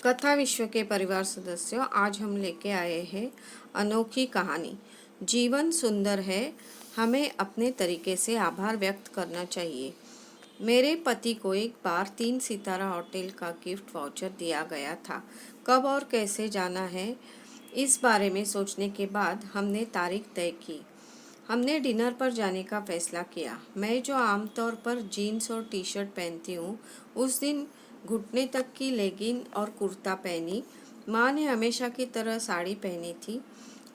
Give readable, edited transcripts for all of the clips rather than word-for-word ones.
कथा विश्व के परिवार सदस्यों, आज हम लेके आए हैं अनोखी कहानी। जीवन सुंदर है, हमें अपने तरीके से आभार व्यक्त करना चाहिए। मेरे पति को एक बार 3 सितारा होटल का गिफ्ट वाउचर दिया गया था। कब और कैसे जाना है, इस बारे में सोचने के बाद हमने तारीख तय की। हमने डिनर पर जाने का फैसला किया। मैं जो आमतौर पर जीन्स और टी शर्ट पहनती हूँ, उस दिन घुटने तक की लेगिन और कुर्ता पहनी। माँ ने हमेशा की तरह साड़ी पहनी थी।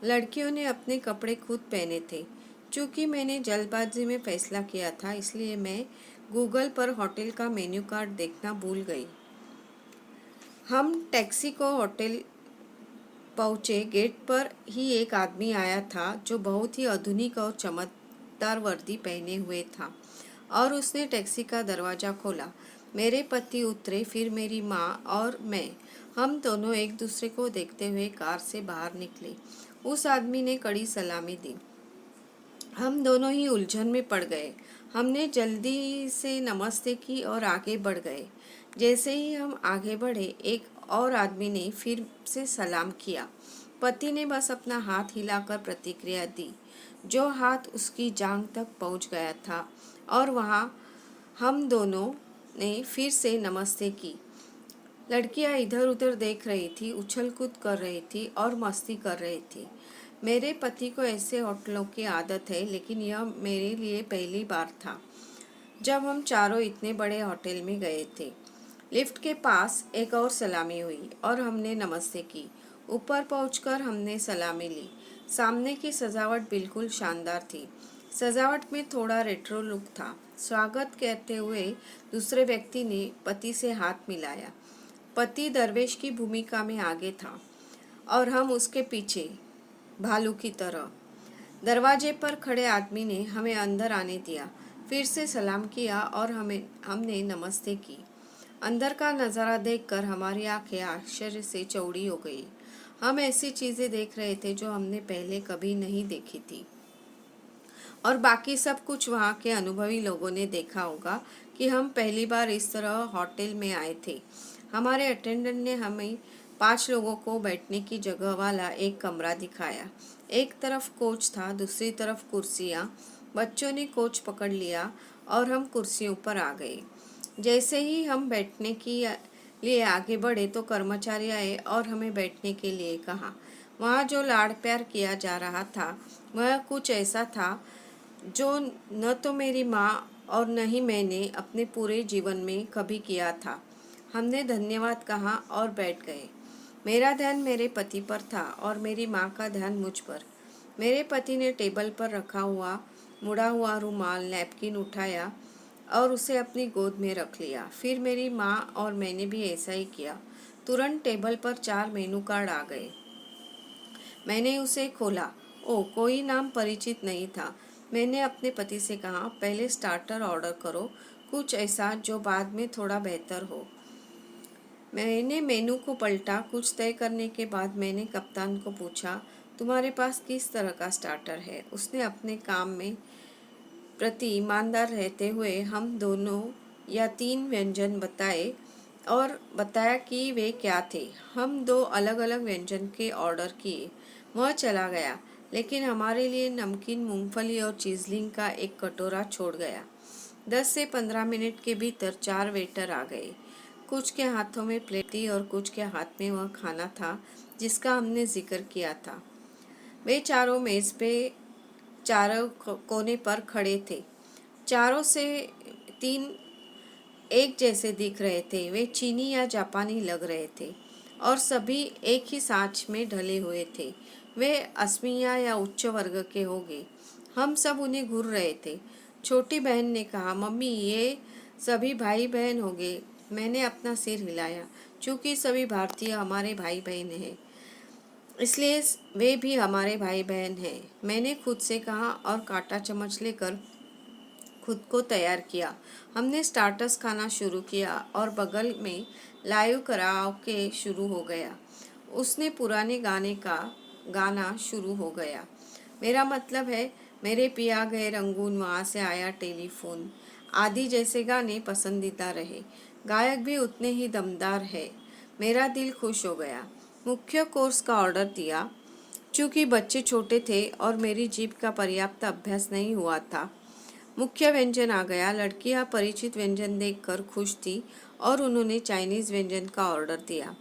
लड़कियों ने अपने कपड़े खुद पहने थे। चूँकि मैंने जल्दबाजी में फैसला किया था, इसलिए मैं गूगल पर होटल का मेन्यू कार्ड देखना भूल गई। हम टैक्सी को होटल पहुँचे। गेट पर ही एक आदमी आया था जो बहुत ही आधुनिक और चमकदार वर्दी पहने हुए था, और उसने टैक्सी का दरवाज़ा खोला। मेरे पति उतरे, फिर मेरी माँ और मैं। हम दोनों एक दूसरे को देखते हुए कार से बाहर निकले। उस आदमी ने कड़ी सलामी दी। हम दोनों ही उलझन में पड़ गए। हमने जल्दी से नमस्ते की और आगे बढ़ गए। जैसे ही हम आगे बढ़े, एक और आदमी ने फिर से सलाम किया। पति ने बस अपना हाथ हिलाकर प्रतिक्रिया दी। जो हाथ उसकी जांघ तक पहुंच गया था, और वहां हम दोनों ने फिर से नमस्ते की। लड़कियां इधर उधर देख रही थी, उछल कूद कर रही थी और मस्ती कर रही थी। मेरे पति को ऐसे होटलों की आदत है, लेकिन यह मेरे लिए पहली बार था जब हम चारों इतने बड़े होटल में गए थे। लिफ्ट के पास एक और सलामी हुई और हमने नमस्ते की। ऊपर पहुंचकर हमने सलामी ली। सामने की सजावट बिल्कुल शानदार थी। सजावट में थोड़ा रेट्रो लुक था। स्वागत कहते हुए दूसरे व्यक्ति ने पति से हाथ मिलाया। पति दरवेश की भूमिका में आगे था और हम उसके पीछे, भालू की तरह। दरवाजे पर खड़े आदमी ने हमें अंदर आने दिया, फिर से सलाम किया और हमने नमस्ते की। अंदर का नज़ारा देखकर हमारी आंखें आश्चर्य से चौड़ी हो गई। हम ऐसी चीज़ें देख रहे थे जो हमने पहले कभी नहीं देखी थी, और बाकी सब कुछ वहाँ के अनुभवी लोगों ने देखा होगा कि हम पहली बार इस तरह होटल में आए थे। हमारे अटेंडेंट ने हमें 5 लोगों को बैठने की जगह वाला एक कमरा दिखाया। एक तरफ कोच था, दूसरी तरफ कुर्सियाँ। बच्चों ने कोच पकड़ लिया और हम कुर्सियों पर आ गए। जैसे ही हम बैठने के लिए आगे बढ़े तो कर्मचारी आए और हमें बैठने के लिए कहा। वहाँ जो लाड़ प्यार किया जा रहा था, वह कुछ ऐसा था जो न तो मेरी माँ और न ही मैंने अपने पूरे जीवन में कभी किया था। हमने धन्यवाद कहा और बैठ गए। मेरा ध्यान मेरे पति पर था और मेरी माँ का ध्यान मुझ पर। मेरे पति ने टेबल पर रखा हुआ मुड़ा हुआ रुमाल नैपकिन उठाया और उसे अपनी गोद में रख लिया। फिर मेरी माँ और मैंने भी ऐसा ही किया। तुरंत टेबल पर 4 मेनू कार्ड आ गए। मैंने उसे खोला। ओह, कोई नाम परिचित नहीं था। मैंने अपने पति से कहा, पहले स्टार्टर ऑर्डर करो, कुछ ऐसा जो बाद में थोड़ा बेहतर हो। मैंने मेनू को पलटा। कुछ तय करने के बाद मैंने कप्तान को पूछा, तुम्हारे पास किस तरह का स्टार्टर है? उसने अपने काम में प्रति ईमानदार रहते हुए हम 2 या 3 व्यंजन बताए और बताया कि वे क्या थे। हम 2 अलग अलग व्यंजन के ऑर्डर किए। वह चला गया, लेकिन हमारे लिए नमकीन मूंगफली और चीज़लिंग का एक कटोरा छोड़ गया। 10 से 15 मिनट के भीतर 4 वेटर आ गए। कुछ के हाथों में प्लेट थी और कुछ के हाथ में वह खाना था जिसका हमने जिक्र किया था। वे चारों मेज़ पे चारों कोने पर खड़े थे। चारों से 3 एक जैसे दिख रहे थे। वे चीनी या जापानी लग रहे थे और सभी एक ही सांच में ढले हुए थे। वे अस्मिया या उच्च वर्ग के होंगे। हम सब उन्हें घूर रहे थे। छोटी बहन ने कहा, मम्मी, ये सभी भाई बहन होंगे। मैंने अपना सिर हिलाया। चूँकि सभी भारतीय हमारे भाई बहन हैं, इसलिए वे भी हमारे भाई बहन हैं, मैंने खुद से कहा और कांटा चम्मच लेकर खुद को तैयार किया। हमने स्टार्टर्स खाना शुरू किया और बगल में लाइव कराओके शुरू हो गया। उसने पुराने गाने का गाना शुरू हो गया। मेरा मतलब है, मेरे पिया गए रंगून, वहाँ से आया टेलीफोन आदि जैसे गाने पसंदीदा रहे। गायक भी उतने ही दमदार है। मेरा दिल खुश हो गया। मुख्य कोर्स का ऑर्डर दिया। चूँकि बच्चे छोटे थे और मेरी जीभ का पर्याप्त अभ्यास नहीं हुआ था, मुख्य व्यंजन आ गया। लड़कियां परिचित व्यंजन देखकर खुश थी और उन्होंने चाइनीज़ व्यंजन का ऑर्डर दिया।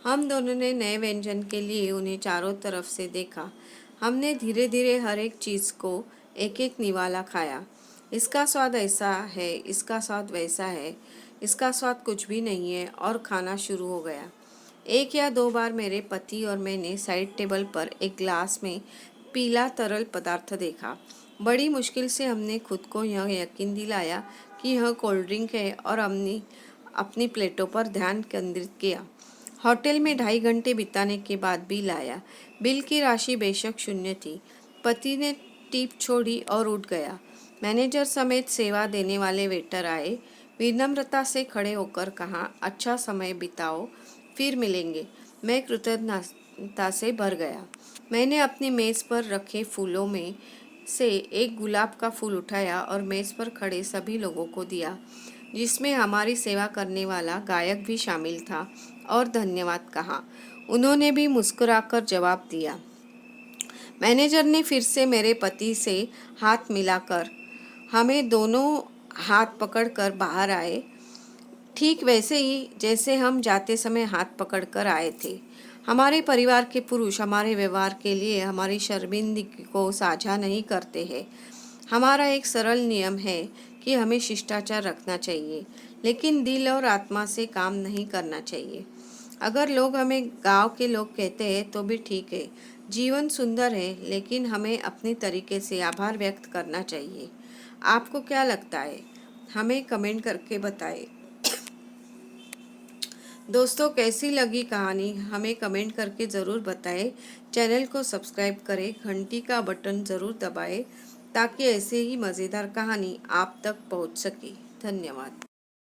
हम दोनों ने नए व्यंजन के लिए उन्हें चारों तरफ से देखा। हमने धीरे धीरे हर एक चीज़ को एक एक निवाला खाया। इसका स्वाद ऐसा है, इसका स्वाद वैसा है, इसका स्वाद कुछ भी नहीं है, और खाना शुरू हो गया। एक या दो बार मेरे पति और मैंने साइड टेबल पर एक ग्लास में पीला तरल पदार्थ देखा। बड़ी मुश्किल से हमने खुद को यह यकीन दिलाया कि यह कोल्ड ड्रिंक है और हमने अपनी प्लेटों पर ध्यान केंद्रित किया। होटल में 2.5 घंटे बिताने के बाद बिल आया। बिल की राशि बेशक शून्य थी। पति ने टिप छोड़ी और उठ गया। मैनेजर समेत सेवा देने वाले वेटर आए। विनम्रता से खड़े होकर कहा, अच्छा समय बिताओ, फिर मिलेंगे। मैं कृतज्ञता से भर गया। मैंने अपनी मेज़ पर रखे फूलों में से एक गुलाब का फूल उठाया और मेज़ पर खड़े सभी लोगों को दिया, जिसमें हमारी सेवा करने वाला गायक भी शामिल था, और धन्यवाद कहा। उन्होंने भी मुस्कुराकर जवाब दिया। मैनेजर ने फिर से मेरे पति से हाथ मिलाकर हमें दोनों हाथ पकड़कर बाहर आए, ठीक वैसे ही जैसे हम जाते समय हाथ पकड़कर आए थे। हमारे परिवार के पुरुष हमारे व्यवहार के लिए हमारी शर्मिंदगी को साझा नहीं करते हैं। हमारा एक सरल नियम है कि हमें शिष्टाचार रखना चाहिए, लेकिन दिल और आत्मा से काम नहीं करना चाहिए। अगर लोग हमें गांव के लोग कहते हैं तो भी ठीक है। जीवन सुंदर है, लेकिन हमें अपने तरीके से आभार व्यक्त करना चाहिए। आपको क्या लगता है? हमें कमेंट करके बताएं। दोस्तों, कैसी लगी कहानी हमें कमेंट करके ज़रूर बताएं। चैनल को सब्सक्राइब करें, घंटी का बटन ज़रूर दबाएं ताकि ऐसे ही मज़ेदार कहानी आप तक पहुंच सके। धन्यवाद।